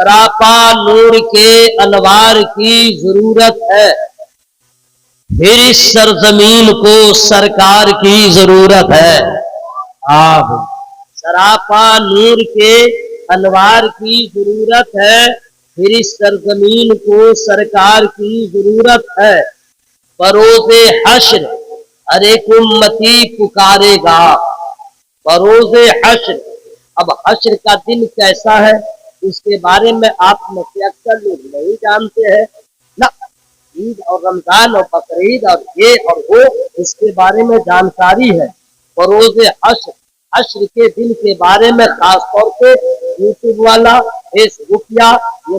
سراپا نور کے انوار کی ضرورت ہے، پھر اس سرزمین کو سرکار کی ضرورت ہے۔ آپ سراپا نور کے انوار کی ضرورت ہے، پھر اس سرزمین کو سرکار کی ضرورت ہے۔ بروز حشر ہر ایک امتی پکارے گا، بروز حشر۔ اب حشر کا دن کیسا ہے اس کے بارے میں آپ میں سے اکثر لوگ نہیں جانتے ہیں نہ، عید اور رمضان اور بقرعید اور یہ اور وہ اس کے بارے میں جانکاری ہے۔ بروز حشر، حشر کے دن کے بارے میں خاص طور پہ یوٹیوب والا، فیس بک یا یہ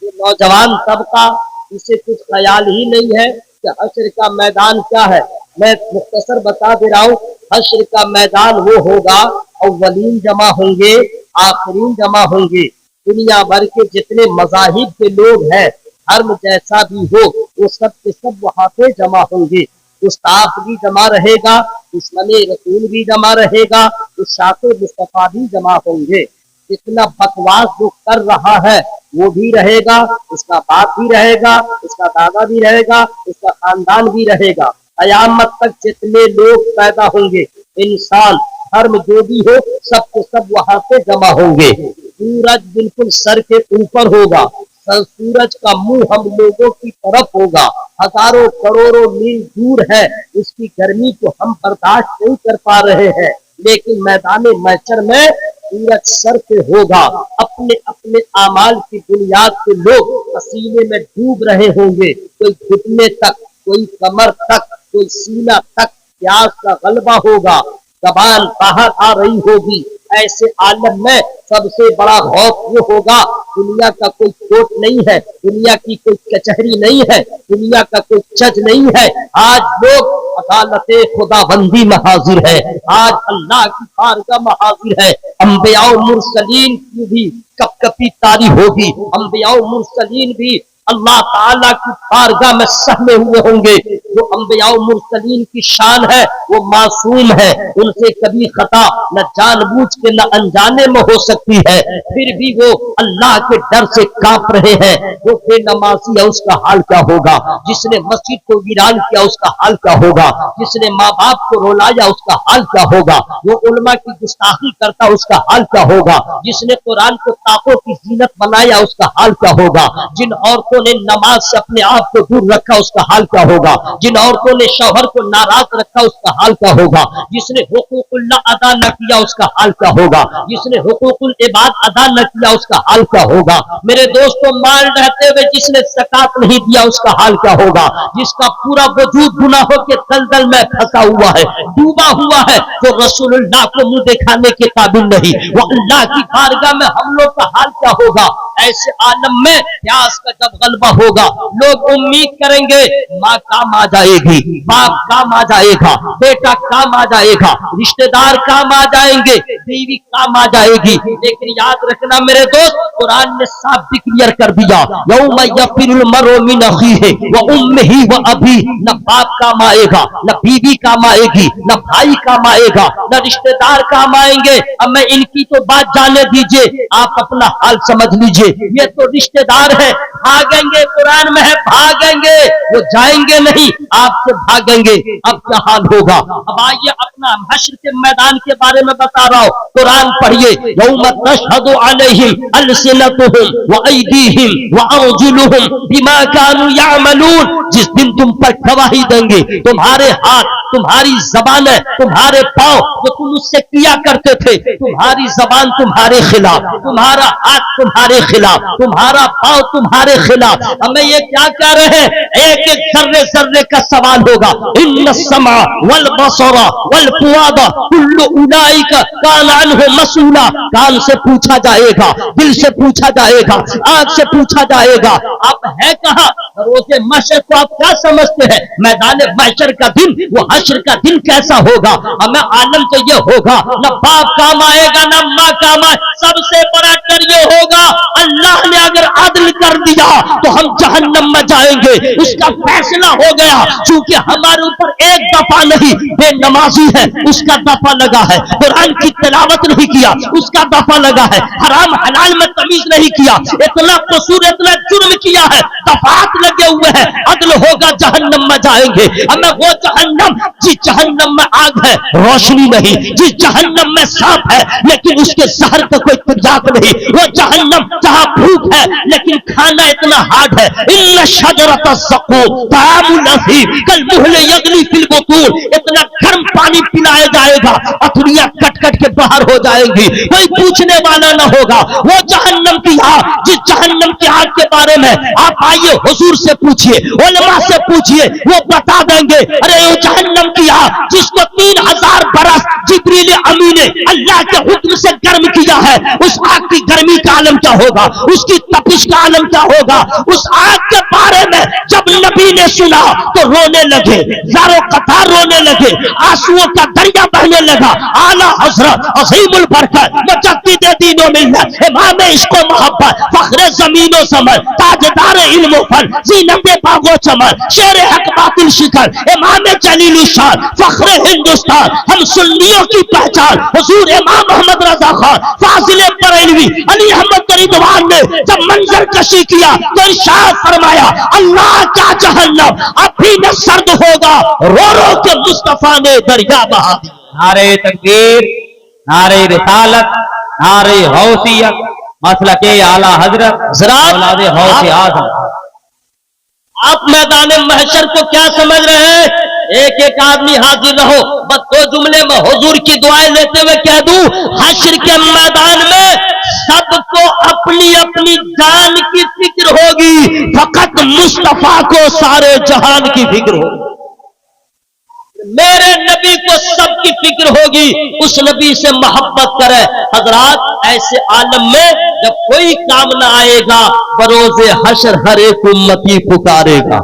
نوجوان طبقہ اسے کچھ خیال ہی نہیں ہے کہ حشر کا میدان کیا ہے۔ میں مختصر بتا دے رہا ہوں، حشر کا میدان وہ ہوگا، اولین جمع ہوں گے، آخرین جمع ہوں گے، دنیا بھر کے جتنے مذاہب کے لوگ ہیں، حرم جیسا بھی ہو، وہ سب کے سب وہاں پہ جمع ہوں گے۔ گستاخ بھی جمع رہے گا، دشمن رسول بھی جمع رہے گا، عشاق مصطفیٰ بھی جمع ہوں گے۔ جتنا بکواس جو کر رہا ہے وہ بھی رہے گا، اس کا باپ بھی رہے گا، اس کا دادا بھی رہے گا، اس کا خاندان بھی رہے گا۔ قیامت تک جتنے لوگ پیدا ہوں گے، انسان حرم جو بھی ہو، سب کے سب وہاں پہ جمع ہوں گے۔ سورج بالکل سر کے اوپر ہوگا، سورج کا منہ ہم لوگوں کی طرف ہوگا، ہزاروں کروڑوں میل دور ہے، اس کی گرمی کو ہم برداشت نہیں کر پا رہے ہیں، لیکن میدان محشر میں سورج سر پہ ہوگا۔ اپنے اپنے اعمال کی بنیاد پہ لوگ پسینے میں ڈوب رہے ہوں گے، کوئی گھٹنے تک، کوئی کمر تک، کوئی سینہ تک پیاس کا غلبہ ہوگا، زبان باہر آ رہی ہوگی۔ ایسے عالم میں سب سے بڑا خوف وہ ہوگا، دنیا کا کوئی کوٹ نہیں ہے، دنیا کی کوئی کچہری نہیں ہے، دنیا کا کوئی جج نہیں ہے، آج لوگ عدالت خدا بندی میں حاضر ہے، آج اللہ کی بارگاہ میں حاضر ہے۔ انبیاء و مرسلین کی بھی کپ کپی تاری ہوگی، انبیاء و مرسلین بھی اللہ تعالیٰ کی بارگاہ میں سہمے ہوئے ہوں گے۔ جو انبیاء و مرسلین کی شان ہے وہ معصوم ہے، ان سے کبھی خطا نہ جان بوجھ کے نہ انجانے میں ہو سکتی ہے، پھر بھی وہ اللہ کے ڈر سے کانپ رہے ہیں۔ وہ بے نمازی ہے، اس کا حال کیا ہوگا؟ جس نے مسجد کو ویران کیا اس کا حال کیا ہوگا؟ جس نے ماں باپ کو رولایا اس کا حال کیا ہوگا؟ وہ علماء کی گستاخی کرتا اس کا حال کیا ہوگا؟ جس نے قرآن کو طاقوں کی زینت بنایا اس کا حال کیا ہوگا؟ جن عورتوں نے نماز سے اپنے آپ کو دور رکھا اس کا حال کیا ہوگا؟ جن عورتوں نے شوہر کو ناراض رکھا اس کا حال کیا ہوگا؟ جس نے حقوق اللہ ادا نہ کیا اس کا حال کیا ہوگا؟ جس نے حقوق العباد ادا نہ کیا اس کا حال کیا ہوگا؟ میرے دوستوں، مال رہتے ہوئے جس نے زکات نہیں دیا اس کا حال کیا ہوگا؟ جس کا پورا وجود گناہوں کے دلدل میں پھنسا ہوا ہے، ڈوبا ہوا ہے، جو رسول اللہ کو منہ دکھانے کے قابل نہیں، وہ اللہ کی بارگاہ میں ہم لوگ کا حال کیا ہوگا؟ ایسے عالم میں پیاس کا جب غلبہ ہوگا، لوگ امید کریں گے ماں کام آ جائے گی، باپ کام آ جائے گا، بیٹا کام آ جائے گا، رشتہ دار کام آ جائیں گے، بیوی کام آ جائے گی، لیکن یاد رکھنا میرے دوست، قرآن نے صاف ڈکلیئر کر دیا، یوم یفر المرء من اخیہ وامہ وابیہ، نہ باپ کام آئے گا، نہ بیوی کام آئے گی، نہ بھائی کام آئے گا، نہ رشتہ دار کام آئیں گے۔ اب میں ان کی تو بات جانے دیجئے، آپ اپنا حال سمجھ لیجئے، یہ تو رشتہ دار ہے، بھاگیں گے، قرآن میں ہے بھاگیں گے، وہ جائیں گے نہیں، آپ سے بھاگیں گے۔ اب کیا حال ہوگا؟ اب آئیے اپنا حشر کے میدان کے بارے میں بتا رہا ہوں، قرآن پڑھیے، یوم تشہد علیہم السنتہم وایدیہم وارجلہم بما کانوا یعملون، جس دن تم پر گواہی دیں گے تمہارے ہاتھ، تمہاری زبانیں، تمہارے پاؤں، جو تم اس سے کیا کرتے تھے، تمہاری زبان تمہارے خلاف، تمہارا ہاتھ تمہارے خلاف، تمہارا پاؤں تمہارے خلاف۔ ہمیں یہ کیا کہہ رہے ہیں؟ ایک ایک ذرے ذرے کا سوال ہوگا، ان السمع والبصر والفؤاد کل اولئک کان عنہ مسئولا، کان سے پوچھا جائے گا، دل سے پوچھا جائے گا، آنکھ سے پوچھا جائے گا۔ آپ ہے کہاں؟ روز محشر کو آپ کیا سمجھتے ہیں؟ میدان محشر کا دن، وہ حشر کا دن کیسا ہوگا؟ ہمیں عالم تو یہ ہوگا، نہ باپ کام آئے گا، نہ ماں کام آئے، سب سے بڑا ڈر یہ ہوگا، اللہ نے اگر عدل کا کر دیا تو ہم جہنم میں جائیں گے. اس کا فیصلہ ہو گیا. چونکہ ہمارے اوپر ایک دفعہ نہیں، بے نمازی ہے اس کا دفعہ لگا ہے، قرآن کی تلاوت نہیں کیا اس کا دفعہ لگا ہے، حرام حلال میں تمیز نہیں کیا، اتنا قصور اتنا جرم کیا ہے، دفعات لگے ہوئے ہیں، عدل ہوگا جہنم میں جائیں گے. ہمیں وہ جہنم جس جہنم میں آگ ہے روشنی نہیں، جس جہنم میں سانپ ہے لیکن اس کے زہر کا کوئی تجاق نہیں، وہ جہنم جہاں بھوک ہے لیکن کھانا اتنا ہارڈ ہے. ان شجرۃ الزقوم طعام الاسیم کالمہل یغلی فی البطون، اتنا گرم پانی پلایا جائے گا اتھڑیاں کٹ کٹ کے باہر ہو جائیں گی، کوئی پوچھنے والا نہ ہوگا. وہ جہنم کی آگ، جس جہنم کی آگ کے بارے میں آپ آئیے حضور سے پوچھئے، علماء سے پوچھئے، وہ بتا دیں گے. ارے وہ جہنم کی آگ جس کو 3000 برس جبریل امین نے اللہ کے حکم سے گرم کیا ہے، اس آگ کی گرمی کا عالم کیا ہوگا، اس کی تپش کا عالم کیا ہوگا. اس آگ کے بارے میں جب نبی نے سنا تو رونے لگے، زاروں قطار رونے لگے، آنسوؤں کا دریا بہنے لگا. اعلیٰ حضرت عظیم البرکت مجدد دین و ملت امام عشق و محبت فخر زمین و زمن تاجدار علم و فن زینت باغ و چمن شیر حق باطل شکر امام جلیل الشان فخر ہندوستان، ہم سنیوں کی پہچان حضور امام محمد رضا خان فاضل بریلوی علی احمد رضوان نے جب منظر کشی کیا تو ارشاد فرمایا اللہ کا جہنم اب بھی نہ سرد ہوگا، رو رو کے مصطفیٰ نے دریا بہا دیا. نعرہ تکبیر، نعرہ رسالت، نعرہ غوثیت، مسلک اعلیٰ حضرت اولاد غوث اعظم. آپ میدان محشر کو کیا سمجھ رہے ہیں؟ ایک ایک آدمی حاضر رہو، بس 2 جملے میں حضور کی دعائیں لیتے ہوئے کہہ دوں، حشر کے میدان میں سب کو اپنی اپنی جان کی فکر ہوگی، فقط مصطفیٰ کو سارے جہان کی فکر ہوگی. میرے نبی کو سب کی فکر ہوگی، اس نبی سے محبت کرے. حضرات ایسے عالم میں جب کوئی کام نہ آئے گا بروز حشر ہر ایک امتی پکارے گا.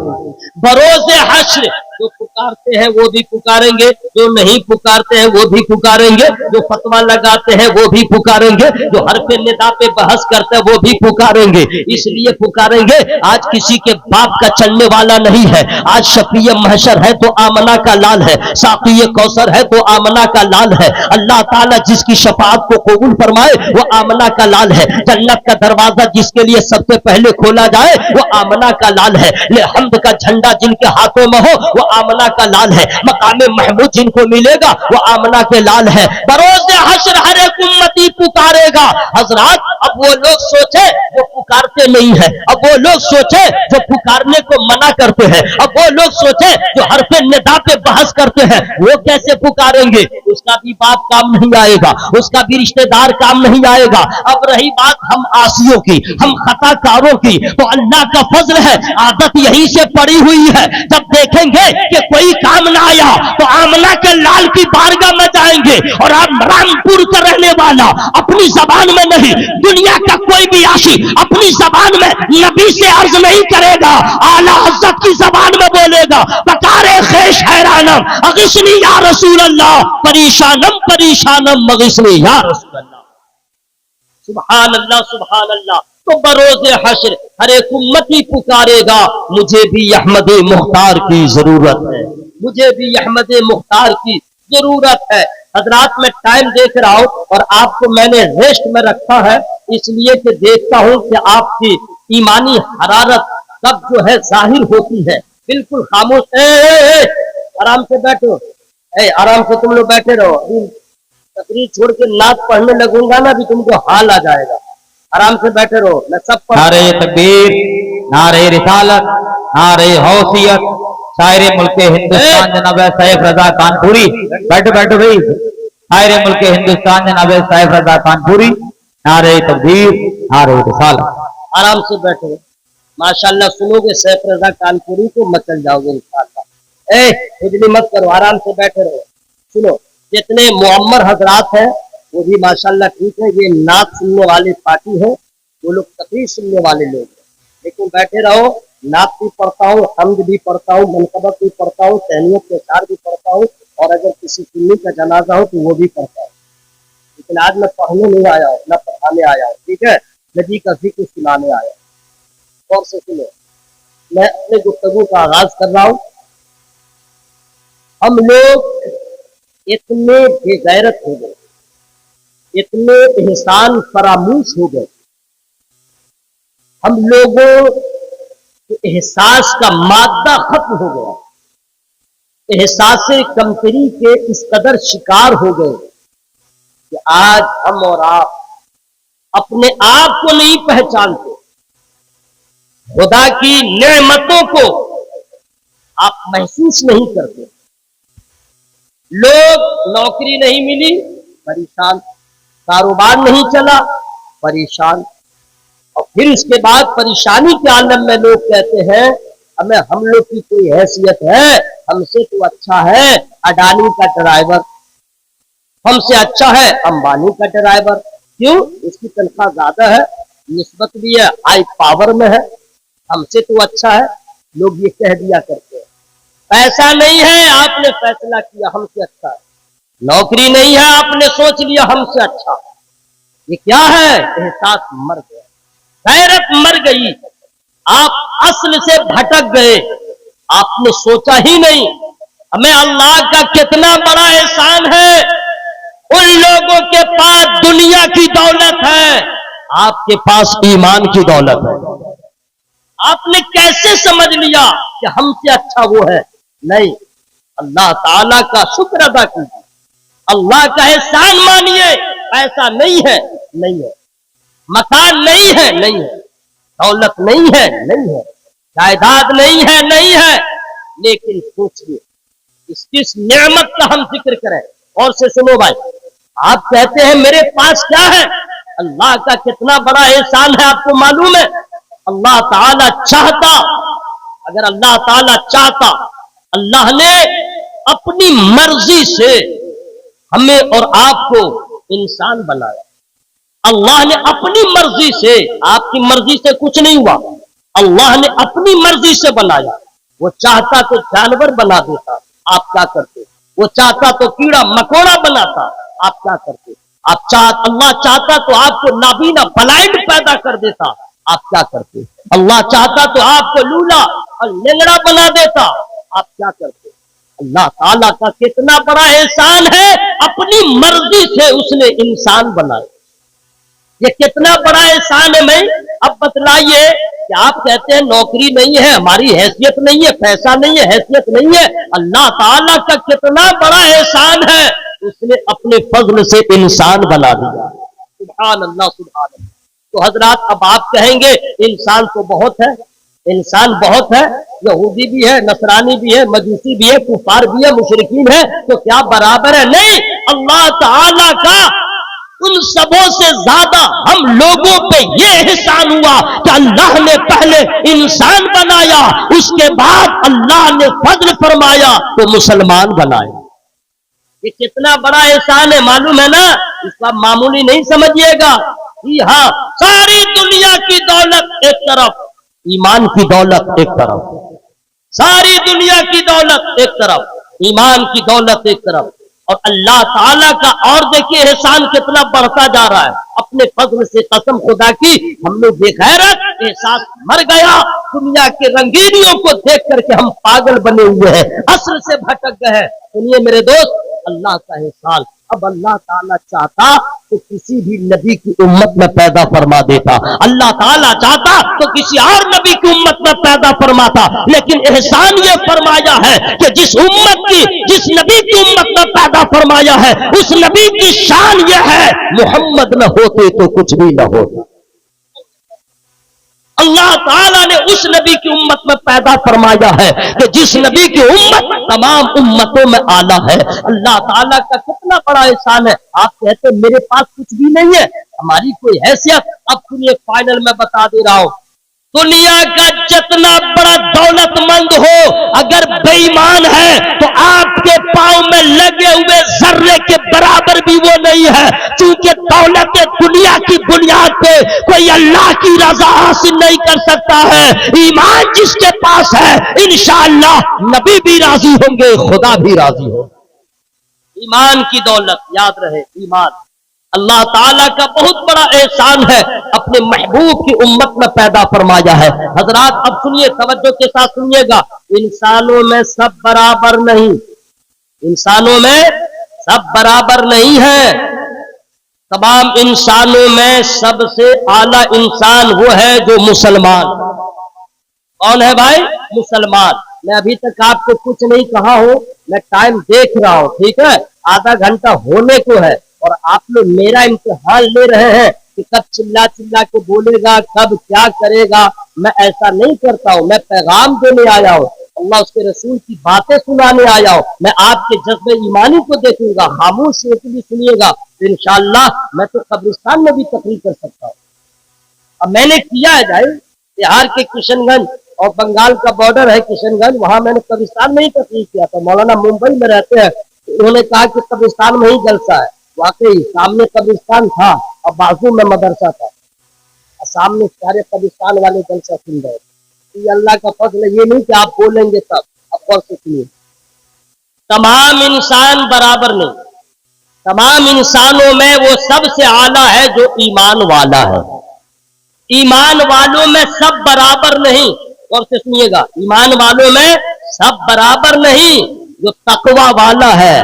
بروز حشر جو پکارتے ہیں وہ بھی پکاریں گے، جو نہیں پکارتے ہیں وہ بھی پکاریں گے، جو فتویٰ لگاتے ہیں وہ بھی پکاریں گے، جو حرف ندا پہ بحث کرتے ہیں وہ بھی پکاریں گے. اس لیے پکاریں گے، آج کسی کے باپ کا چلنے والا نہیں ہے. آج شفیع محشر ہے تو آمنہ کا لال ہے، ساقی کوثر ہے تو آمنہ کا لال ہے. اللہ تعالیٰ جس کی شفاعت کو قبول فرمائے وہ آمنہ کا لال ہے. جنت کا دروازہ جس کے لیے سب سے پہلے کھولا جائے وہ آمنہ کا لال ہے. حمد کا جھنڈا جن کے ہاتھوں میں ہو وہ آمنہ کا لال ہے. مقام محمود جن کو ملے گا وہ آمنہ کے لال ہے. بروز حشر ہر ایک امتی پکارے گا. حضرات اب وہ لوگ سوچے جو پکارتے نہیں ہیں، اب وہ لوگ سوچے جو پکارنے کو منع کرتے ہیں، اب وہ لوگ سوچے جو حرف ندا پہ بحث کرتے ہیں وہ کیسے پکاریں گے. اس کا بھی باپ کام نہیں آئے گا، اس کا بھی رشتہ دار کام نہیں آئے گا. اب رہی بات ہم عاصیوں کی، ہم خطا کاروں کی، تو اللہ کا فضل ہے عادت یہی سے پڑی ہوئی ہے. جب دیکھیں گے کہ کوئی کام نہ آیا تو آمنہ کے لال کی بارگاہ میں جائیں گے. اور آپ رامپور کا رہنے والا اپنی زبان میں نہیں، دنیا کا کوئی بھی عاشق اپنی زبان میں نبی سے عرض نہیں کرے گا، اعلیٰ حضرت کی زبان میں بولے گا پکارے خیش حیرانم اغثنی یا رسول اللہ، پریشانم پریشانم مغثنی یا رسول اللہ. سبحان اللہ سبحان اللہ. تو بروز حشر ہر ایک امتی پکارے گا مجھے بھی احمد مختار کی ضرورت ہے، مجھے بھی احمد مختار کی ضرورت ہے. حضرات میں ٹائم دیکھ رہا ہوں اور آپ کو میں نے ریسٹ میں رکھا ہے اس لیے کہ دیکھتا ہوں کہ آپ کی ایمانی حرارت کب جو ہے ظاہر ہوتی ہے. بالکل خاموش، آرام سے بیٹھو، آرام سے تم لوگ بیٹھے رہو. تقریر چھوڑ کے نعت پڑھنے لگوں گا نا بھی تم کو حال آ جائے گا. آرام سے بیٹھے رہو، میں سب پڑھ. نعرہ تکبیر، نعرہ رسالت، نعرہ غوثیت، شاعر ملک ہندوستان جناب سیف رضا کانپوری. بیٹھو بیٹھو بھائی. شاعر ملک ہندوستان جناب سیف رضا کانپوری. نعرہ تکبیر، نعرہ رسالت. آرام سے بیٹھو. ماشاءاللہ سنو گے سیف رضا کانپوری کو مچل جاؤ گے انشاءاللہ. خجلی مت کرو، آرام سے بیٹھے رہو. سنو، جتنے معمر حضرات ہیں وہ بھی ماشاءاللہ ٹھیک ہے، یہ نعت سننے والے پارٹی ہیں، وہ لوگ تقریر سننے والے لوگ ہیں. لیکن بیٹھے رہو. نعت بھی پڑھتا ہوں، حمد بھی پڑھتا ہوں، منقبت بھی پڑھتا ہوں، تہنیت کے اشعار بھی پڑھتا ہوں، اور اگر کسی سنی کا جنازہ ہو تو وہ بھی پڑھتا ہوں. لیکن آج میں پڑھنے نہیں آیا ہوں، نہ پڑھانے آیا ہوں، ٹھیک ہے، نبی کا ذکر سنانے آیا ہوں. गौर से सुनो, मैं अपने गुफ्तगू का आगाज कर रहा हूं। हम लोग इतने बेगैरत हो गए, इतने एहसान फरामूश हो गए, हम लोगों के एहसास का मादा खत्म हो गया, एहसास कमतरी के इस कदर शिकार हो गए कि आज हम और आप अपने आप को नहीं पहचानते, खुदा की नेमतों को आप महसूस नहीं करते। लोग नौकरी नहीं मिली परेशान, कारोबार नहीं चला परेशान, और फिर उसके बाद परेशानी के आलम में लोग कहते हैं हमें हम लोग की कोई हैसियत है, हमसे तो अच्छा है अडानी का ड्राइवर, हमसे अच्छा है अंबानी का ड्राइवर। क्यों? इसकी तनख्वाह ज्यादा है, निस्बत भी है, हाई पावर में है, हमसे तो अच्छा है। लोग ये कह दिया करते हैं। पैसा नहीं है, आपने फैसला किया हमसे अच्छा है, नौकरी नहीं है, आपने सोच लिया हमसे अच्छा। ये क्या है? एहसास मर गया, गैरत मर गई, आप असल से भटक गए, आपने सोचा ही नहीं हमें अल्लाह का कितना बड़ा एहसान है। उन लोगों के पास दुनिया की दौलत है, आपके पास ईमान की दौलत है। आपने कैसे समझ लिया कि हमसे अच्छा वो है? नहीं, अल्लाह ताला का शुक्र अदा कीजिए, अल्लाह का एहसान मानिए। पैसा नहीं है, नहीं है, मकान नहीं है, नहीं है, दौलत नहीं है, नहीं है, जायदाद नहीं है, नहीं है, लेकिन सोचिए किस नेमत का हम जिक्र करें। और से सुनो भाई, आप कहते हैं मेरे पास क्या है, अल्लाह का कितना बड़ा एहसान है आपको मालूम है? अल्लाह ताला चाहता, अगर अल्लाह ताला चाहता, अल्लाह ने अपनी मर्जी से हमें और आपको इंसान बनाया। अल्लाह ने अपनी मर्जी से, आपकी मर्जी से कुछ नहीं हुआ, अल्लाह ने अपनी मर्जी से बनाया। वो चाहता तो जानवर बना देता, आप क्या करते? वो चाहता तो कीड़ा मकोड़ा बनाता, आप क्या करते? अल्लाह चाहता तो आपको नाबीना ब्लाइंड पैदा कर देता, आप क्या करते? अल्लाह चाहता तो आपको लूला और लेंगड़ा बना देता, आप क्या करते? अल्लाह ताला का कितना बड़ा एहसान है, अपनी मर्जी से उसने इंसान बनाया। ये कितना बड़ा एहसान है। मैं अब बतलाइए कि आप कहते हैं नौकरी नहीं है, हमारी हैसियत नहीं है, पैसा नहीं है, हैसियत नहीं है, अल्लाह ताला का कितना बड़ा एहसान है, उसने अपने फजल से इंसान बना दिया। सुभान अल्लाह, सुभान अल्लाह। तो हजरात, अब आप कहेंगे इंसान तो बहुत है, इंसान बहुत है, यहूदी भी है, नसरानी भी है, मजूसी भी है, कुफार भी है, मुशरिकीन है, तो क्या बराबर है? नहीं, अल्लाह ताला का उन सबों से ज्यादा हम लोगों पे ये एहसान हुआ कि अल्लाह ने पहले इंसान बनाया, उसके बाद अल्लाह ने फजल फरमाया तो मुसलमान बनाया। ये कितना बड़ा एहसान है मालूम है ना? इसका मामूली नहीं समझिएगा। जी हाँ, सारी दुनिया की दौलत एक तरफ, ईमान की दौलत एक तरफ, सारी दुनिया की दौलत एक तरफ, ईमान की दौलत एक तरफ, और अल्लाह ताला का और देखिए एहसान कितना बढ़ता जा रहा है। अपने फजल से कसम खुदा की, हम लोग बेगैरत, एहसास मर गया, दुनिया के रंगीनियों को देख करके हम पागल बने हुए हैं, असल से भटक गए हैं। सुनिए मेरे दोस्त, अल्लाह का एहसान, अब अल्लाह ताला चाहता तो किसी भी नबी की उम्मत में पैदा फरमा देता, अल्लाह ताला चाहता तो किसी और नबी की उम्मत में पैदा फरमाता, लेकिन एहसान ये फरमाया है कि जिस उम्मत की, जिस नबी की उम्मत में पैदा फरमाया है, उस नबी की शान यह है, मोहम्मद न होते तो कुछ भी न होता। अल्लाह ताला ने उस नबी की उम्मत में पैदा फरमाया है कि जिस नबी की उम्मत तमाम उम्मतों में आला है। अल्लाह ताला का कितना बड़ा एहसान है। आप कहते मेरे पास कुछ भी नहीं है, हमारी कोई हैसियत। अब सुनिए, फाइनल में बता दे रहा हूं, दुनिया का जितना बड़ा दौलतमंद हो, अगर बेईमान है तो आपके पांव में लगे हुए जर्रे के बराबर भी वो नहीं है, क्योंकि दौलत दुनिया की बुनियाद पे कोई अल्लाह की रजा हासिल नहीं कर सकता है। ईमान जिसके पास है, इंशाअल्लाह नबी भी राजी होंगे, खुदा भी राजी होगा। ईमान की दौलत, याद रहे, ईमान। اللہ تعالیٰ کا بہت بڑا احسان ہے، اپنے محبوب کی امت میں پیدا فرمایا ہے۔ حضرات اب سنیے، توجہ کے ساتھ سنیے گا، انسانوں میں سب برابر نہیں، انسانوں میں سب برابر نہیں ہے۔ تمام انسانوں میں سب سے اعلیٰ انسان وہ ہے جو مسلمان۔ کون ہے بھائی؟ مسلمان۔ میں ابھی تک آپ کو کچھ نہیں کہا ہوں، میں ٹائم دیکھ رہا ہوں، ٹھیک ہے، آدھا گھنٹہ ہونے کو ہے، اور آپ لوگ میرا امتحان لے رہے ہیں کہ کب چلا چلا کے بولے گا، کب کیا کرے گا۔ میں ایسا نہیں کرتا ہوں، میں پیغام دینے آیا ہوں، اللہ اس کے رسول کی باتیں سنانے آیا ہوں۔ میں آپ کے جذبے ایمانی کو دیکھوں گا، خاموش ہو کے بھی سنیے گا، تو انشاءاللہ میں تو قبرستان میں بھی تقریر کر سکتا ہوں۔ اب میں نے کیا ہے بھائی، بہار کے کشن گنج اور بنگال کا بارڈر ہے کشن گنج، وہاں میں نے قبرستان میں ہی تقریر کیا تھا۔ مولانا ممبئی میں رہتے ہیں، انہوں نے کہا کہ قبرستان میں ہی جلسہ ہے۔ واقعی سامنے قبرستان تھا اور بازو میں مدرسہ تھا، سامنے سارے قبرستان والے جلسہ سن رہے تھے۔ یہ اللہ کا فضل ہے، یہ نہیں کہ آپ بولیں گے تب، اب اور سنیے، تمام انسان برابر نہیں، تمام انسانوں میں وہ سب سے اعلیٰ ہے جو ایمان والا ہے۔ ایمان والوں میں سب برابر نہیں، اور سے سنیے گا، ایمان والوں میں سب برابر نہیں، جو تقوی والا ہے،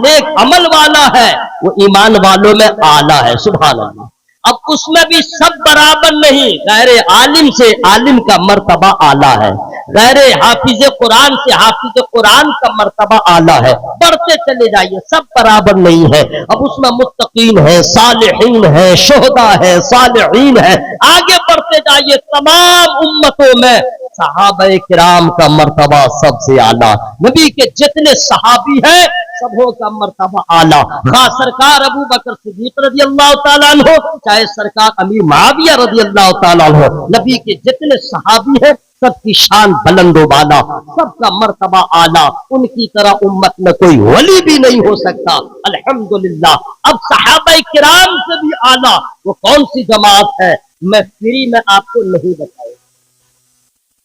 نیک عمل والا ہے، وہ ایمان والوں میں اعلیٰ ہے۔ سبحان اللہ۔ اب اس میں بھی سب برابر نہیں، غیر عالم سے عالم کا مرتبہ اعلیٰ ہے، غیر حافظ قرآن سے حافظ قرآن کا مرتبہ اعلیٰ ہے۔ بڑھتے چلے جائیے، سب برابر نہیں ہے۔ اب اس میں متقین ہے، صالحین ہے، شہداء ہے، صالحین ہے، آگے بڑھتے جائیے، تمام امتوں میں صحابہ کرام کا مرتبہ سب سے اعلیٰ، نبی کے جتنے صحابی ہیں سبوں کا مرتبہ اعلیٰ، خاص سرکار ابو بکر صدیق رضی اللہ تعالیٰ عنہ، چاہے سرکار امیر معاویہ رضی اللہ تعالیٰ عنہ، نبی کے جتنے صحابی ہیں سب کی شان بلند و بالا، سب کا مرتبہ اعلیٰ، ان کی طرح امت میں کوئی ولی بھی نہیں ہو سکتا۔ الحمدللہ۔ اب صحابہ کرام سے بھی اعلیٰ وہ کون سی جماعت ہے، میں فری میں آپ کو نہیں بتاؤں،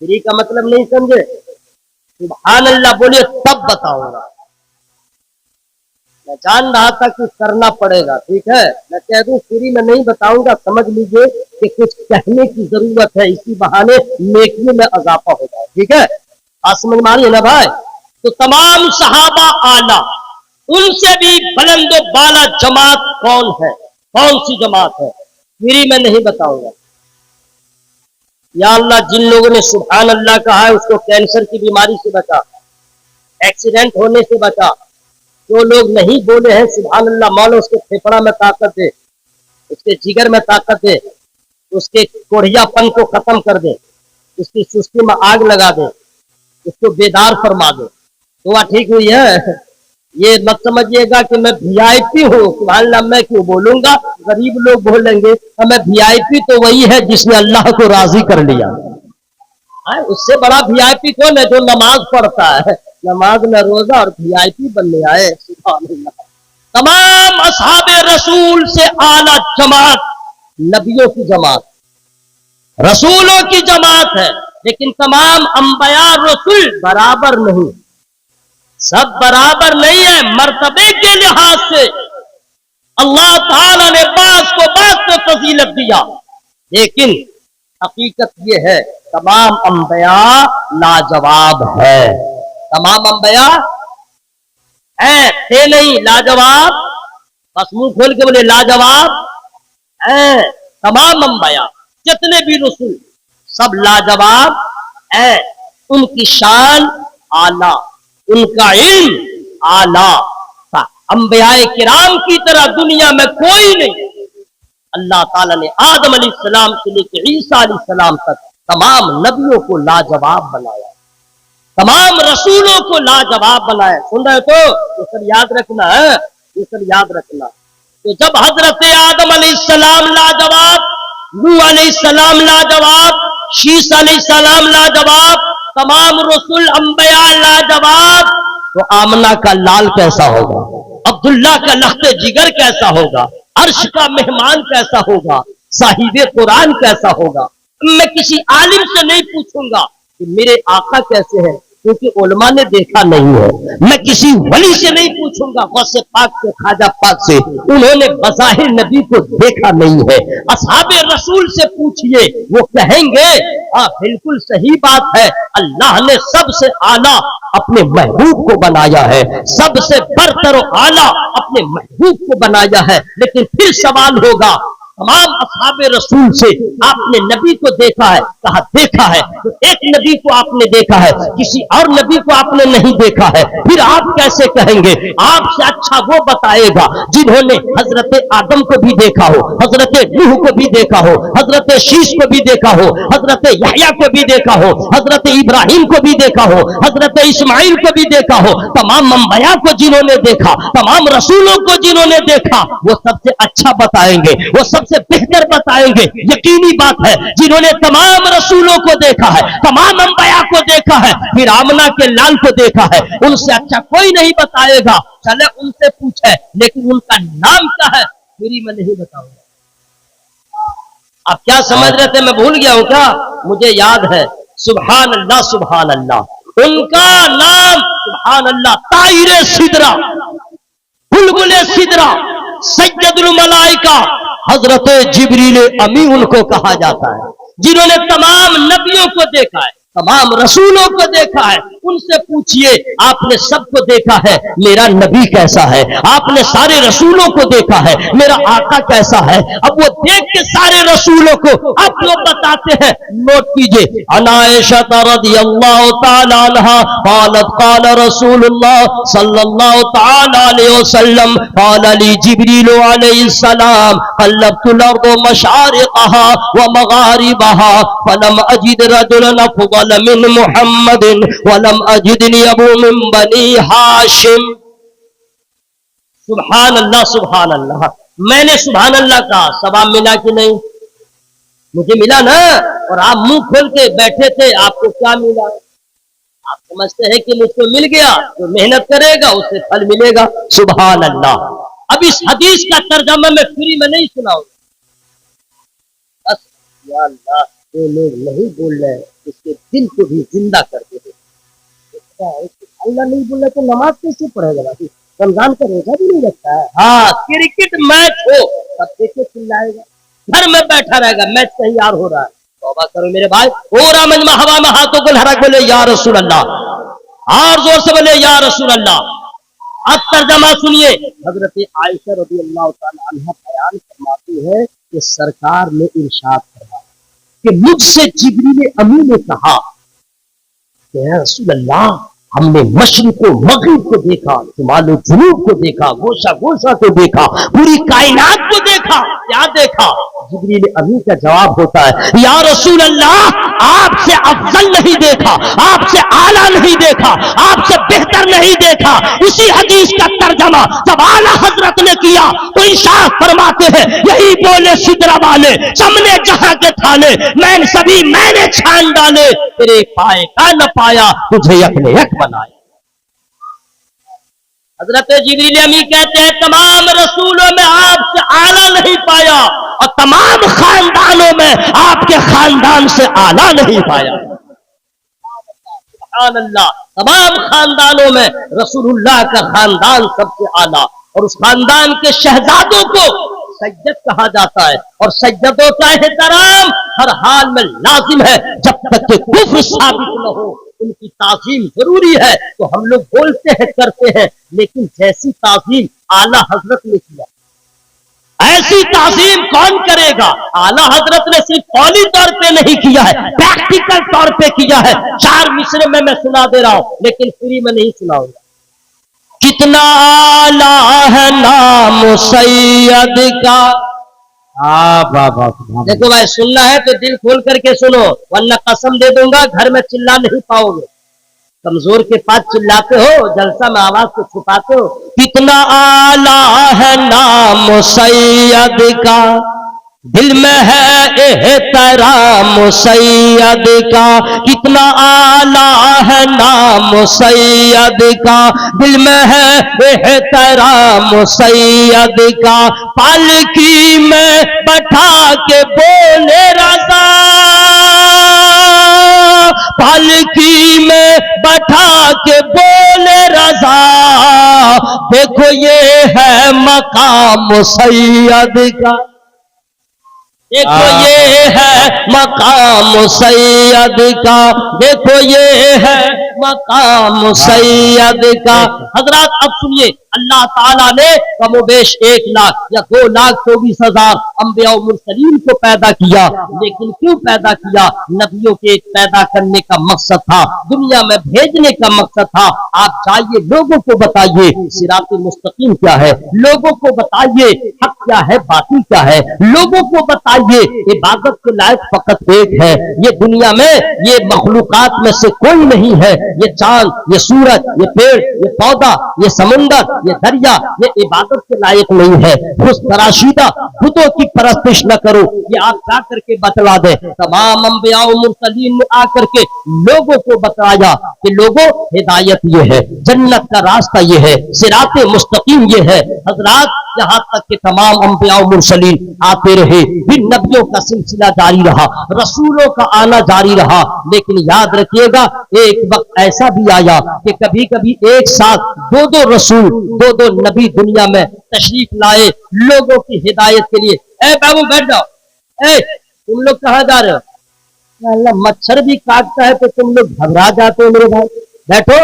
فری کا مطلب نہیں سمجھے، سبحان اللہ بولیے تب بتاؤں گا۔ میں جان رہا تھا کہ کرنا پڑے گا، ٹھیک ہے، میں کہہ دوں فری میں نہیں بتاؤں گا، سمجھ لیجئے کہ کچھ کہنے کی ضرورت ہے، اسی بہانے نیکیوں میں اضافہ ہو جائے، ٹھیک ہے، آپ سمجھ مانیے نا بھائی۔ تو تمام صحابہ اعلیٰ، ان سے بھی بلند و بالا جماعت کون ہے، کون سی جماعت ہے، فری میں نہیں بتاؤں گا۔ یا اللہ، جن لوگوں نے سبحان اللہ کہا ہے اس کو کینسر کی بیماری سے بچا، ایکسیڈنٹ ہونے سے بچا۔ جو لوگ نہیں بولے ہیں سبحان اللہ، مولا اس کے پھیپڑا میں طاقت دے، اس کے جگر میں طاقت دے، اس کے کوڑھیا پن کو ختم کر دے، اس کی سستی میں آگ لگا دے، اس کو بیدار فرما دے۔ دعا ٹھیک ہوئی ہے؟ یہ مت سمجھیے گا کہ میں بھی آئی پی ہوں، سبحان اللہ میں کیوں بولوں گا، غریب لوگ بولیں گے میں بھی آئی پی تو وہی ہے جس نے اللہ کو راضی کر لیا۔ اس سے بڑا بھی آئی پی کون ہے؟ جو نماز پڑھتا ہے، نماز میں روزہ اور بھی آئی پی بننے آئے، سبحان اللہ۔ تمام اصحاب رسول سے اعلیٰ جماعت نبیوں کی جماعت، رسولوں کی جماعت ہے، لیکن تمام انبیاء رسول برابر نہیں، سب برابر نہیں ہے مرتبے کے لحاظ سے۔ اللہ تعالیٰ نے بعض کو بعض سے فضیلت دیا، لیکن حقیقت یہ ہے تمام انبیاء لاجواب ہے، تمام انبیاء ہیں، تھے نہیں لاجواب، بس منہ کھول کے بولے لاجواب ہیں، تمام انبیاء جتنے بھی رسول سب لاجواب ہیں، ان کی شان اعلیٰ، ان کا علم اعلیٰ، انبیاء کرام کی طرح دنیا میں کوئی نہیں۔ اللہ تعالیٰ نے آدم علیہ السلام سے لے کے عیسیٰ علیہ السلام تک تمام نبیوں کو لاجواب بنایا، تمام رسولوں کو لاجواب بنایا۔ سن رہے تو یہ سب یاد رکھنا ہے، یہ سب یاد رکھنا۔ تو جب حضرت آدم علیہ السلام لاجواب، نوح علیہ السلام لاجواب، شیس علیہ السلام لاجواب، تمام رسول انبیاء لاجواب، تو آمنہ کا لال کیسا ہوگا، عبداللہ کا لخت جگر کیسا ہوگا، عرش کا مہمان کیسا ہوگا، صاحب قرآن کیسا ہوگا۔ میں کسی عالم سے نہیں پوچھوں گا کہ میرے آقا کیسے ہیں، क्योंकि उलमा ने देखा नहीं है। मैं किसी वली से नहीं पूछूंगा, गौसे पाक से, ख्वाजा पाक से, उन्होंने बज़ाहिर नबी को देखा नहीं है। असहाबे रसूल से पूछिए, वो कहेंगे हाँ बिल्कुल सही बात है, अल्लाह ने सबसे आला अपने महबूब को बनाया है, सबसे बरतर आला अपने महबूब को बनाया है। लेकिन फिर सवाल होगा, तमाम असहाबे रसूल से आपने नबी को देखा है, कहा देखा है, तो एक नबी को आपने देखा है, किसी और नबी को आपने नहीं देखा है, फिर आप कैसे कहेंगे? आपसे अच्छा वो बताएगा जिन्होंने हजरत आदम को भी देखा हो, हजरत नूह को भी देखा हो, हजरत शीश को भी देखा हो, हजरत यहया को भी देखा हो, हजरत इब्राहिम को भी देखा हो, हजरत इस्माइल को भी देखा हो, तमाम अंबिया को जिन्होंने देखा, तमाम रसूलों को जिन्होंने देखा, वो सबसे अच्छा बताएंगे, वो सबसे बेहतर बताएंगे। यकीनी बात है, जिन्होंने तमाम रसूलों को देखा है, तमाम अंबिया को देखा है, फिर आमना के लाल को देखा है, उनसे अच्छा कोई नहीं बताएगा। चले उनसे पूछे, लेकिन उनका नाम क्या है मेरी मैं नहीं बताऊंगा। आप क्या समझ रहे थे, मैं भूल गया हूं क्या? मुझे याद है, सुभान अल्लाह सुभान अल्लाह, उनका नाम सुभान अल्लाह ताइरे सिदरा, बुलबुले सिदरा, सैयदुल मलाइका हजरत जिब्रील अमी उनको कहा जाता है, जिन्होंने तमाम नबियों को देखा है, तमाम रसूलों को देखा है। उनसे पूछिए, आपने सबको देखा है, मेरा नबी कैसा है? आपने सारे रसूलों को देखा है, मेरा आका कैसा है? अब वो देख के सारे रसूलों को आप लोग बताते हैं। नोट कीजिए, अनायशा रज़ियल्लाहु ताला अन्हा क़ालत क़ाल रसूलुल्लाह सल्लल्लाहु ताला अलैहि वसल्लम क़ाल ली जिब्रील अलैहिस्सलाम क़ल्लब्तुल अर्द मशारिक़हा व मग़ारिबहा फलम अजिद रजुलन अफ़ज़ल मिन मुहम्मदिन वलम अजिदनी अबू मिन बनी हाशिम। सुभान अल्लाह सुभान अल्लाह। मैंने सुभान अल्लाह कहा, सवाब मिला कि नहीं? मुझे मिला ना। और आप मुंह खोल के बैठे थे, आपको क्या मिला? आप समझते हैं कि मुझको मिल गया, जो मेहनत करेगा उसे फल मिलेगा। सुभान अल्लाह। अब इस हदीस का तर्जमा मैं फ्री में नहीं सुनाऊंगा। बस या अल्लाह, जो लोग नहीं बोल रहे उसके दिल को भी जिंदा कर दे। अल्लाह नहीं बोल रहा तो नमाज कैसे पढ़ेगा? रमजान का रोजा भी नहीं रखता है। हाँ, क्रिकेट मैच हो तब देखे चिल्लाएगा, घर में बैठा रहेगा, मैच तैयार हो रहा है। तौबा करो मेरे भाई। ओरा मजमा हवा में हाथों को लहरा बोले या रसूल अल्लाह, और जोर से बोले या रसूल अल्लाह। अब तर्जमा सुनिए। हजरत आयशा रज़ियल्लाहु ताला अन्हा बयान फरमाती है कि सरकार ने इरशाद फरमाया कि मुझसे जिब्रील अमी ने कहा कि या रसूल अल्लाह, हमने मशरिक को मगरिब को देखा, शुमाल जुनूब को देखा, गोशा गोशा को देखा, पूरी कायनात को देखा। क्या देखा? जिब्रील अमी का जवाब होता है, या रसूल अल्लाह, आपसे अफजल नहीं देखा, आपसे आला नहीं देखा, आपसे बेहतर नहीं देखा। इसी हदीस का तर्जमा जब आला हजरत ने किया तो इरशाद फरमाते हैं, यही बोले सिदरा वाले, चमने जहां के थाने, मैंने छान डाले, तेरे पाए का न पाया, तुझे यक ने यक बनाया। हजरत जिब्रील अमी कहते हैं, तमाम रसूलों में आपसे आला नहीं पाया और तमाम खानदानों में आपके खानदान से आला नहीं पाया। सुभान अल्लाह। तमाम खानदानों में रसूलुल्लाह का खानदान सबसे आला, और उस खानदान के शहजादों को सैयद कहा जाता है। और सैयदों का एहतराम हर हाल में लाजिम है, जब तक कि कुफ्र साबित न हो उनकी ताज़ीम जरूरी है। तो हम लोग बोलते हैं, करते हैं, लेकिन जैसी ताज़ीम आला हजरत ने किया, ऐसी ताज़ीम कौन करेगा? आला हजरत ने सिर्फ कौली तौर पे नहीं किया है, प्रैक्टिकल तौर पे किया है। 4 मिसरे में मैं सुना दे रहा हूं, लेकिन फ्री में नहीं सुनाऊंगा। कितना आला है नाम सैयद का। देखो भाई, सुनना है तो दिल खोल करके सुनो, वरना कसम दे दूंगा घर में चिल्ला नहीं पाओगे। कमजोर के पास चिल्लाते हो, जलसा में आवाज को छुपाते हो। कितना आला है नाम सैयद का, दिल में है एहतराम सैयद का। कितना आला है नाम सैयद का, दिल में है एहतराम सैयद का। पालकी में बैठा के बोले रज़ा, पालकी में बैठा मकाम सैयद का, देखो ये है मकाम सैयद का, देखो ये है मकाम सैयद का। हजरात अब सुनिए, अल्लाह ताला ने कमोबेश 1 लाख या 2,24,000 अंबिया और मुरसलीन को पैदा किया, लेकिन क्यों पैदा किया? नबियों के पैदा करने का मकसद था, दुनिया में भेजने का मकसद था। आप जाइए लोगों को बताइए सिरात मुस्तकीम क्या है, लोगों को बताइए हक क्या है, बातिल क्या है, लोगों को बताइए इबादत के लायक फकत एक है, ये दुनिया में ये मखलूकात में से कोई नहीं है, ये चांद, ये सूरज, ये पेड़, ये पौधा, ये समुंदर, ये दरिया, ये इबादत के लायक नहीं है। खुद तराशीदा खुदों की परस्तिश न करो, ये आप जा करके बतला दे। तमाम अंबिया और मुरसलीन ने आकर के लोगों को बताया कि लोगों हिदायत ये है, जन्नत का रास्ता ये है, सिराते मुस्तकीम ये है। हजरात यहाँ तक कि तमाम अंबिया और मुरसलीन आते रहे, फिर नबियों का सिलसिला जारी रहा, रसूलों का आना जारी रहा, लेकिन याद रखिएगा एक वक्त ऐसा भी आया कि कभी कभी एक साथ 2-2 रसूल, 2-2 नबी दुनिया में तशरीफ लाए लोगों की हिदायत के लिए। ए बाबू बैठ जाओ, ए तुम लोग कहाँ जा रहे हो? अल्लाह मच्छर भी काटता है तो तुम लोग घबरा जाते हो मेरे भाई, बैठो।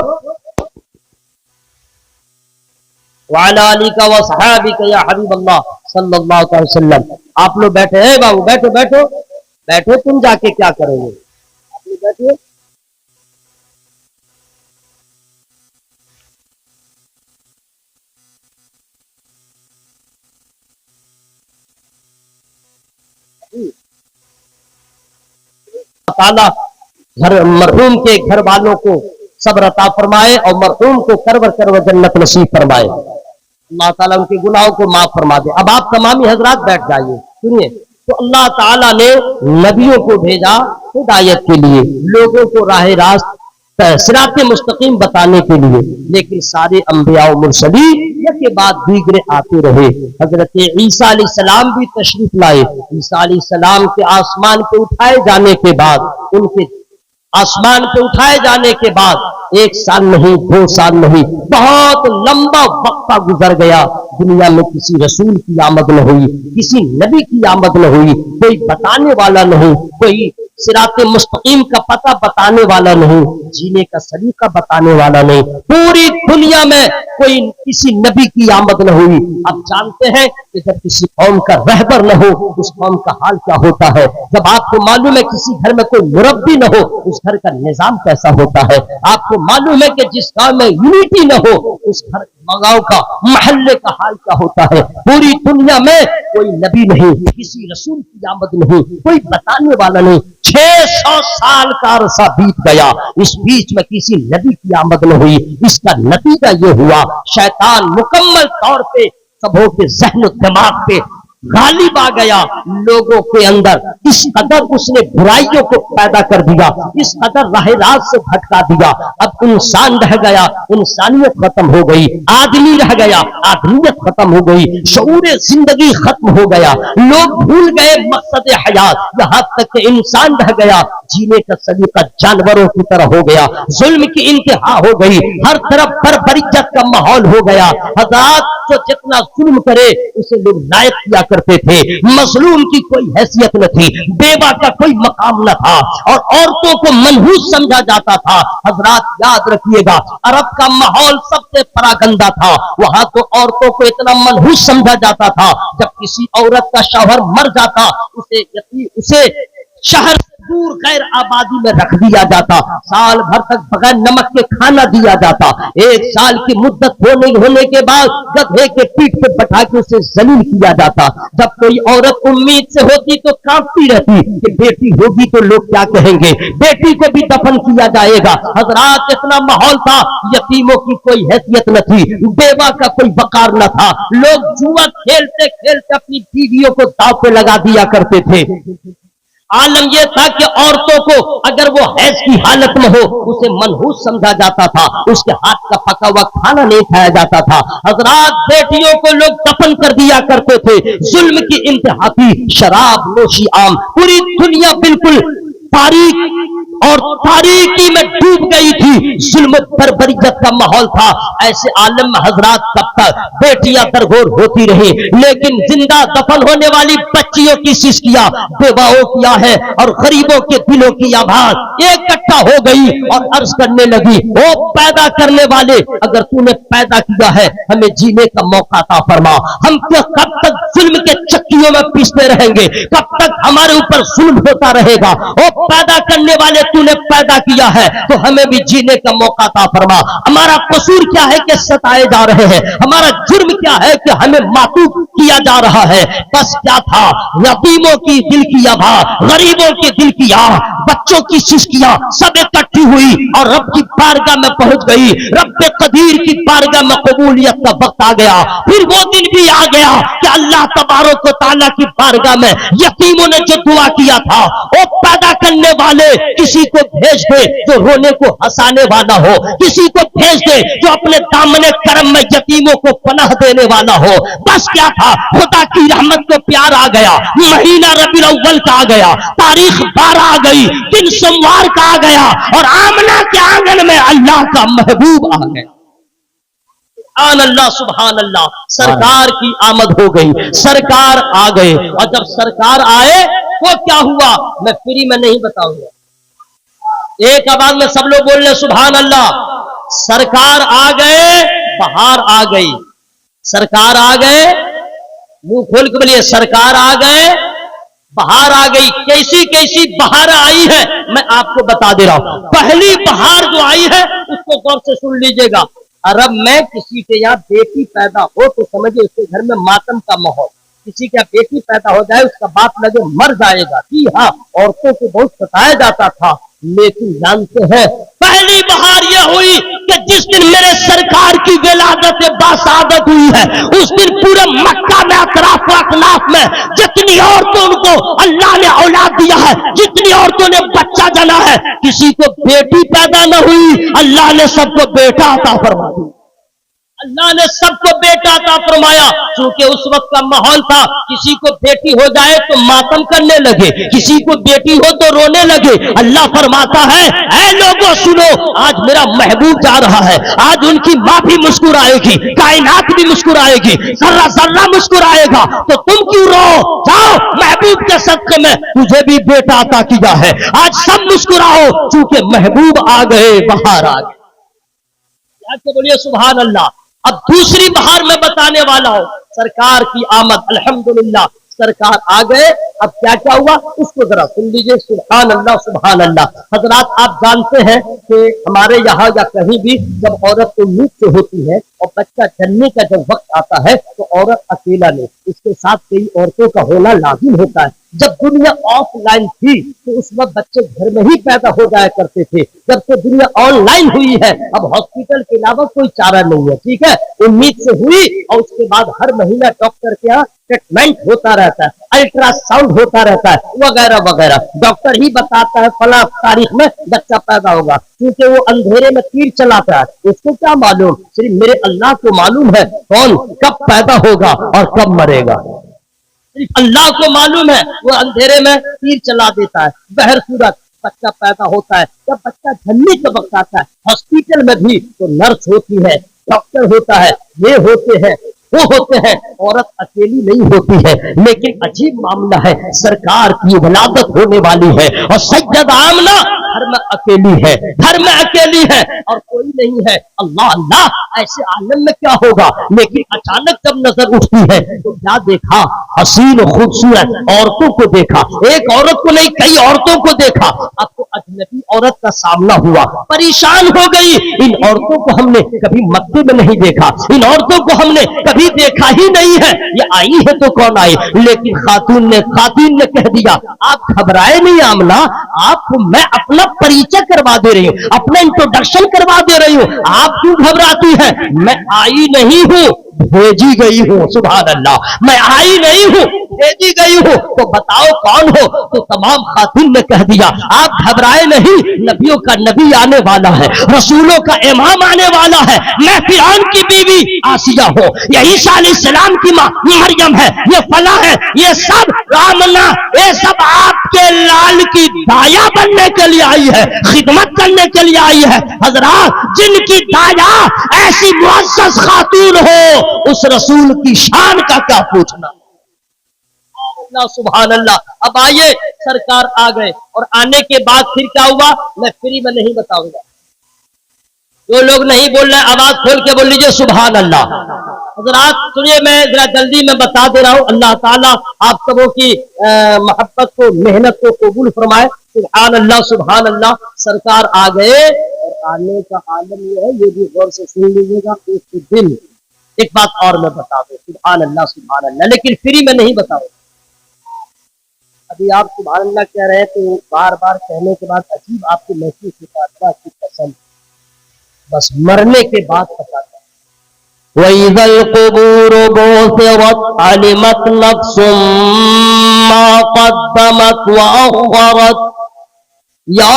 वाला अली का व सहाबी का या हबीब अल्लाह सल्लल्लाहु अलैहि वसल्लम, आप लोग बैठे हैं बाबू, बैठो बैठो बैठो, तुम जाके क्या करोगे, आप लोग बैठिए। ताला घर मरहूम के घर वालों को सब्र अता फरमाए और मरहूम को करवर करवर जन्नत नसीब फरमाए, अल्लाह ताला उनके गुनाहों को माफ फरमा दे। अब आप तमामी हजरात बैठ जाइए, सुनिए। तो अल्लाह ताला ने नबियों को भेजा हिदायत के लिए, लोगों को राह रास्त सिराते मुस्तकीम बताने के लिए, लेकिन सारे अंबिया और मुरसलीन के बाद दीगरे आते रहे। हजरत ईसा अलैहिस्सलाम भी तशरीफ लाए। ईसा अलैहिस्सलाम के आसमान पे उठाए जाने के बाद, उनके आसमान पे उठाए जाने के बाद 1 साल नहीं, 2 साल नहीं, बहुत लंबा वक्फा गुजर गया। दुनिया में किसी रसूल की आमद न हुई, किसी नबी की आमद न हुई, कोई बताने वाला नहीं, कोई सिराते मुस्तकीम का पता बताने वाला नहीं, जीने का सलीका बताने वाला नहीं, पूरी दुनिया में कोई किसी नबी की आमद न हुई। अब जानते हैं कि जब किसी कौम का रहबर न हो उस कौम का हाल क्या होता है। जब आपको मालूम है किसी घर में कोई मुरब्बी न हो उस घर का निजाम कैसा होता है। आपको मालूम है कि जिस गांव में यूनिटी न हो उस घर गांव का महल्ले का हाल क्या होता है। पूरी दुनिया में कोई नबी नहीं, किसी रसूल की आमद नहीं, कोई बताने वाला नहीं। 600 साल का अरसा बीत गया, इस बीच में किसी नबी की आमद न हुई। इसका नतीजा ये हुआ, शैतान मुकम्मल तौर पे सबों के ज़हन दिमाग पे गालिब आ गया। लोगों के अंदर इस कदर उसने बुराइयों को पैदा कर दिया, इस कदर राह रात से भटका दिया। अब इंसान रह गया, इंसानियत खत्म हो गई, आदमी रह गया, आदमियत खत्म हो गई, शऊर जिंदगी खत्म हो गया। लोग भूल गए मकसद हयात, यहाँ तक कि इंसान रह गया जीने का सलीका जानवरों की तरह हो गया। जुल्म की इंतहा हो गई, हर तरफ बर्बरियत का माहौल हो गया। हज़रात तो जितना जुल्म करे उसे लोग लायक किया करते थे, मजलूम की कोई हैसियत न थी, बेवा का कोई मकाम न था और औरतों को मनहूस समझा जाता था। हजरात याद रखिएगा, अरब का माहौल सबसे परागंदा था, वहां तो औरतों को इतना मनहूस समझा जाता था। जब किसी औरत का शौहर मर जाता उसे शहर दूर गैर आबादी में रख दिया जाता, साल भर तक बगैर नमक के खाना दिया जाता। 1 साल की मुद्दत होने के बाद गधे के पीठ पे बैठा के उसे जलील किया जाता। जब कोई औरत उम्मीद से होती तो कांपती रहती कि बेटी होगी तो लोग क्या कहेंगे, बेटी को भी दफन किया जाएगा। हजरात इतना माहौल था, यतीमों की कोई हैसियत न थी, बेवा का कोई वकार न था। लोग जुआ खेलते खेलते अपनी बीवियों को दांव पे लगा दिया करते थे। आलम यह था कि औरतों को अगर वो हैज की हालत में हो उसे मनहूस समझा जाता था, उसके हाथ का पका हुआ खाना नहीं खाया जाता था। हजरात बेटियों को लोग दफन कर दिया करते थे, जुल्म की इंतहा थी, शराब नोशी आम, पूरी दुनिया बिल्कुल तारीख और तारीकी में डूब गई थी, जुल्म बर्बरियत का माहौल था। ऐसे आलम में हजरात कब तक बेटियां दरगोर होती रही, लेकिन जिंदा दफन होने वाली बच्चियों की सिसकियां बेवाओं किया है और गरीबों के दिलों की आवाज इकट्ठा हो गई और अर्ज करने लगी, ओ पैदा करने वाले, अगर तूने पैदा किया है हमें जीने का मौका अता फरमा। हम कब तक जुल्म के चक्कियों में पीसते रहेंगे, कब तक हमारे ऊपर जुल्म होता रहेगा। ओ पैदा करने वाले, तूने पैदा किया है तो हमें भी जीने का मौका अता फरमा। हमारा कसूर क्या है कि सताए जा रहे हैं, हमारा जुर्म क्या है कि हमें मातूब किया जा रहा है। बस क्या था, यतीमों की दिल की आवाज, गरीबों के दिल की आह, बच्चों की सिसकियां सब इकट्ठी हुई और रब की बारगाह में पहुंच गई। रब कदीर की बारगाह में कबूलियत का वक्त आ गया। फिर वो दिन भी आ गया कि अल्लाह तबारक व तआला की बारगाह में यतीमों ने जो दुआ किया था, ओ पैदा करने वाले, किसी को भेज दे जो रोने को हंसाने वाला हो, किसी को भेज दे जो अपने दामने करम में यतीमों को पनाह देने वाला हो। बस क्या था, खुदा की रहमत को प्यार आ गया, महीना रबीउल अव्वल का आ गया, तारीख 12 आ गई, दिन सोमवार का आ गया और आमना के आंगन में अल्लाह का महबूब आ गया। सुभान अल्लाह, सुभान अल्लाह, सरकार की आमद हो गई, सरकार आ गए। और जब सरकार आए तो क्या हुआ, मैं फ्री में नहीं बताऊंगा, एक आवाज में सब लोग बोल रहे सुभान अल्लाह। सरकार आ गए, बहार आ गई, सरकार आ गए, मुंह खोल के बोलिए, सरकार आ गए, बहार आ गई। कैसी कैसी बहार आई है मैं आपको बता दे रहा हूं। पहली बहार जो आई है उसको गौर से सुन लीजिएगा। अरब में किसी के यहाँ बेटी पैदा हो तो समझिए उसके घर में मातम का माहौल। किसी का बेटी पैदा हो जाए उसका बाप लगे मर जाएगा। जी हाँ, औरतों को बहुत सताया जाता था, लेकिन जानते हैं पहली बहार यह हुई कि जिस दिन मेरे सरकार की विलादत बासादत हुई है, उस दिन पूरे मक्का में, अतराफ अकनाफ में जितनी औरतों को अल्लाह ने औलाद दिया है, जितनी औरतों ने बच्चा जना है, किसी को बेटी पैदा न हुई, अल्लाह ने सबको बेटा अता फरमा दिया। अल्लाह ने सबको बेटा अता फरमाया, क्योंकि उस वक्त का माहौल था, किसी को बेटी हो जाए तो मातम करने लगे, किसी को बेटी हो तो रोने लगे। अल्लाह फरमाता है, ऐ लोगों सुनो, आज मेरा महबूब जा रहा है, आज उनकी माँ भी मुस्कुराएगी, कायनात भी मुस्कुराएगी, जर्रा जर्रा मुस्कुराएगा, तो तुम क्यों रो? जाओ, महबूब के सदके में तुझे भी बेटा अता किया है, आज सब मुस्कुराओ, क्योंकि महबूब आ गए, बहार आ गए। क्या बोलिए सुभान अल्लाह। अब दूसरी बहार में बताने वाला हूं, सरकार की आमद, अल्हम्दुलिल्लाह सरकार आ गए। अब क्या क्या हुआ उसको जरा सुन लीजिए, सुभान अल्लाह, सुभान अल्लाह। हजरात, आप जानते हैं कि हमारे यहाँ या कहीं भी जब औरत उम्मीद से होती है और बच्चा जन्मे का जब वक्त आता है तो औरत अकेला नहीं, उसके साथ कई औरतों का होना लाजिम होता है। जब दुनिया ऑफलाइन थी तो उस वक्त बच्चे घर में ही पैदा हो जाया करते थे। जब से दुनिया ऑनलाइन हुई है, अब हॉस्पिटल के अलावा कोई चारा नहीं है, ठीक है। उम्मीद से हुई और उसके बाद हर महीना डॉक्टर के यहाँ ट्रीटमेंट होता रहता है, अल्ट्रासाउंड होता रहता है, वगैरह वगैरह। डॉक्टर ही बताता है फला तारीख में बच्चा पैदा होगा, क्योंकि वो अंधेरे में तीर चलाता है, उसको क्या मालूम, सिर्फ मेरे अल्लाह को मालूम है कौन कब पैदा होगा और कब मरेगा, सिर्फ अल्लाह को मालूम है। वो अंधेरे में तीर चला देता है, बहर सूरत बच्चा पैदा होता है। जब बच्चा जन्ने का वक्त आता है, हॉस्पिटल में भी तो नर्स होती है, डॉक्टर होता है, ये होते हैं, वो होते हैं, औरत अकेली नहीं होती है। लेकिन अजीब मामला है, सरकार की विलादत होने वाली है और सैयदा आमना घर में अकेली है, घर में अकेली है और कोई नहीं है। अल्लाह अल्लाह, ऐसे आलम में क्या होगा। लेकिन अचानक जब नजर उठती है तो क्या देखा, हसीन खूबसूरत औरतों को देखा, एक औरत को नहीं कई औरतों को देखा। अब तो अजनबी औरत का सामना हुआ, परेशान हो गई। इन औरतों को हमने कभी मक्के में नहीं देखा, इन औरतों को हमने कभी देखा ही नहीं है, ये आई है तो कौन आई। लेकिन खातून ने कह दिया, आप घबराए नहीं आमना, आपको मैं अपना परिचय करवा दे रही हूँ, अपना इंट्रोडक्शन करवा दे रही हूँ, आप क्यों घबराती हैं? मैं आई नहीं हूँ, भेजी गई हूँ। सुभान अल्लाह, मैं आई नहीं हूँ, भेजी गई हो तो बताओ कौन हो? तो तमाम खातून ने कह दिया आप घबराए नहीं, नबियों का नबी आने वाला है, रसूलों का इमाम आने वाला है, मैं फिरौन की बीवी आसिया हूं, ये ईसा अलैहिस्सलाम की मां मरियम है, ये फला है, ये सब रामना, ये सब आपके लाल की दाया बनने के लिए आई है, खिदमत करने के लिए आई है। हजरात, जिनकी दाया ऐसी मुअज़्ज़ज़ खातून हो, उस रसूल की शान का क्या पूछना। सुभान अल्लाह। अब आइए, सरकार आ गए और आने के बाद फिर क्या हुआ मैं फ्री में नहीं बताऊंगा। जो लोग नहीं बोल रहे आवाज खोल के बोल लीजिए सुभान अल्लाह। हजरात सुनिए, मैं जरा जल्दी में बता दे रहा हूं। अल्लाह ताला आप सबों की मोहब्बत को, मेहनत को कबूल फरमाए। सुभान अल्लाह, सुभान अल्लाह। सरकार आ गए और आने का आलम ये है, ये भी गौर से सुन लीजिएगा। उस दिन एक बात और मैं बता दूं, सुभान अल्लाह, सुभान अल्लाह, लेकिन फ्री में नहीं बताऊंगा। अभी आप सुभान अल्लाह कह रहे हैं तो बार बार कहने के बाद अजीब आपको महसूस होता है, अल्लाह की कसम, बस मरने के बाद पता चला। वइज़ल क़ुबूर बुसिरत अलिमत नफ्सुम मा क़द्दमत व अख़रत या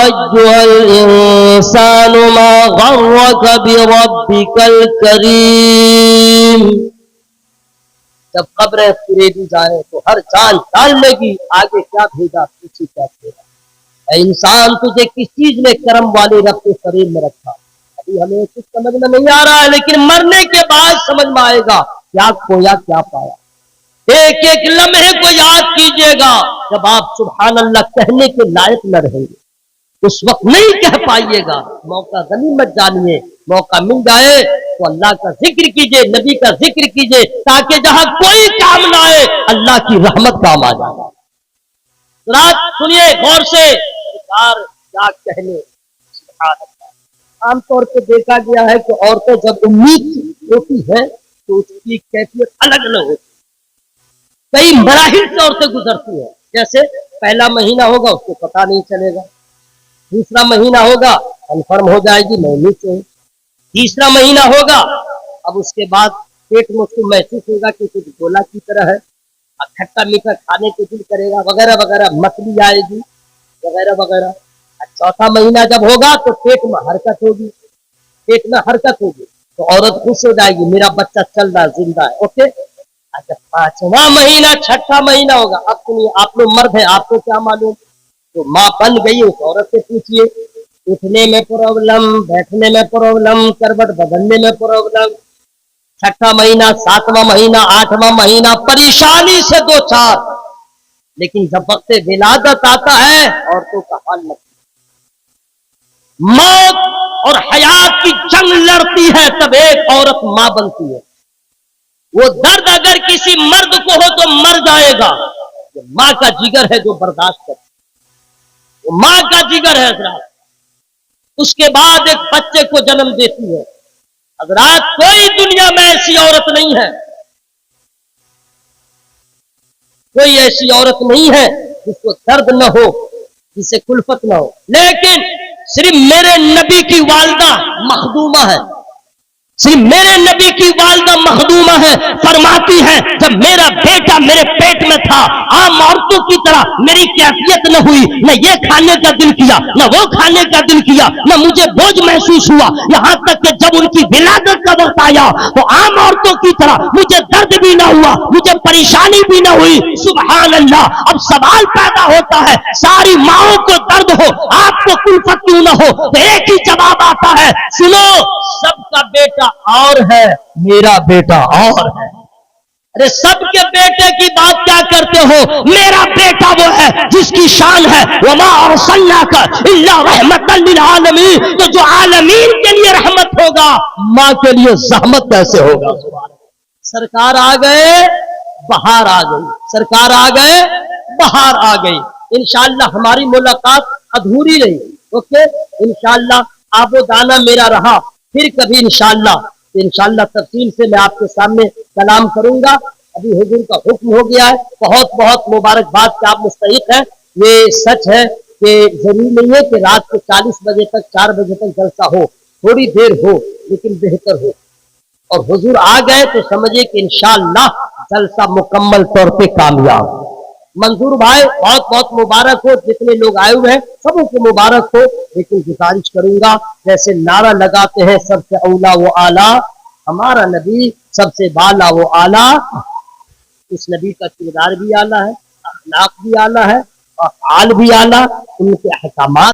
अय्युहल इंसानु मा गर्रक बिरब्बिकल करीम। जब कब्रें कुरेदी जाए तो हर जान जान लेगी आगे क्या भेजा, पीछे क्या भेजा। इंसान तुझे किस चीज ने करम वाले रब के शरीर में रखा? अभी हमें कुछ समझ में नहीं आ रहा है, लेकिन मरने के बाद समझ में आएगा क्या खोया क्या पाया। एक एक लम्हे को याद कीजिएगा। जब आप सुभान अल्लाह कहने के लायक न रहेंगे उस वक्त नहीं कह पाइएगा। मौका गनीमत जानिए, मौका मिल जाए तो अल्लाह का जिक्र कीजिए, नबी का जिक्र कीजिए, ताकि जहां कोई काम ना आए अल्लाह की रहमत काम आ जाए। रात सुनिए गौर से, सरकार क्या कहने। आमतौर पर देखा गया है कि औरतें जब उम्मीद होती है तो उसकी कैफियत अलग अलग होती है। कई मराहिल से औरतें गुजरती हैं। जैसे पहला महीना होगा उसको पता नहीं चलेगा, दूसरा महीना होगा कन्फर्म हो जाएगी महीने से, तीसरा महीना होगा अब उसके बाद पेट में उसको महसूस होगा कि कुछ गोला की तरह है, खट्टा मीठा खाने को दिल करेगा वगैरह वगैरह, मछली आएगी वगैरह वगैरह। चौथा महीना जब होगा तो पेट में हरकत होगी, पेट में हरकत होगी तो औरत खुश हो जाएगी, मेरा बच्चा चल रहा जिंदा है। ओके, अच्छा पांचवा महीना छठा महीना होगा। अब सुनिए, आप लोग मर्द हैं, आपको क्या मालूम, तो माँ बन गई उस औरत से पूछिए, उठने में प्रॉब्लम, बैठने में प्रॉब्लम, करवट बदलने में प्रॉब्लम। छठा महीना, सातवां महीना, आठवां महीना परेशानी से दो चार, लेकिन जब वक्त विलादत आता है औरतों का हाल लगता है। मौत और हयात की जंग लड़ती है तब एक औरत मां बनती है। वो दर्द अगर किसी मर्द को हो तो मर जाएगा, ये मां का जिगर है जो बर्दाश्त करती है, वो मां का जिगर है हजरात। उसके बाद एक बच्चे को जन्म देती है। हजरात कोई दुनिया में ऐसी औरत नहीं है, कोई ऐसी औरत नहीं है जिसको दर्द न हो, जिसे कुल्फत न हो। लेकिन सिर्फ मेरे नबी की वालदा मखदूमा है, सिर्फ मेरे नबी की वालदा मखदूमा है, फरमाती है जब मेरा बेटा मेरे पेट में था आम औरतों की तरह मेरी कैफियत न हुई, न ये खाने का दिल किया न वो खाने का दिल किया, न मुझे बोझ महसूस हुआ, यहाँ तक कि जब उनकी विलादत का वक्त आया तो आम औरतों की तरह मुझे दर्द भी ना हुआ, मुझे परेशानी भी ना हुई। सुभान अल्लाह। अब सवाल पैदा होता है, सारी माओं को दर्द हो आपको कुल्फत क्यों ना हो? तो एक ही जवाब आता है, सुनो सबका बेटा और है, मेरा बेटा और है। अरे सबके बेटे की बात क्या करते हो? मेरा बेटा वो है जिसकी शान है वमा अरसलनाका इल्ला रहमतल लिल आलमीन। तो जो आलमीन के लिए रहमत होगा मां के लिए ज़हमत कैसे होगा? सरकार आ गए, बाहर आ गई, सरकार आ गए, बाहर आ गई। इंशाअल्लाह हमारी मुलाकात अधूरी रही। ओके, इंशाअल्लाह आबो दाना मेरा रहा, फिर कभी इंशाअल्लाह तफसील से मैं आपके सामने कलाम करूंगा। अभी हुजूर का हुक्म हो गया है, बहुत बहुत मुबारकबाद कि आप मुस्तहिक हैं। ये सच है कि जरूरी नहीं है कि रात को 40 बजे तक 4 बजे तक जलसा हो, थोड़ी देर हो लेकिन बेहतर हो। और हुजूर आ गए तो समझिए कि इंशाअल्लाह जलसा मुकम्मल तौर पे कामयाब। मंजूर भाई बहुत बहुत मुबारक हो, जितने लोग आए हुए हैं सबों को मुबारक हो। लेकिन गुजारिश करूंगा जैसे नारा लगाते हैं सबसे औला वो आला, हमारा नबी सबसे बाला वो आला, उस नबी का किरदार भी आला है, अखलाक भी आला है और हाल भी आला, उनके अहकामात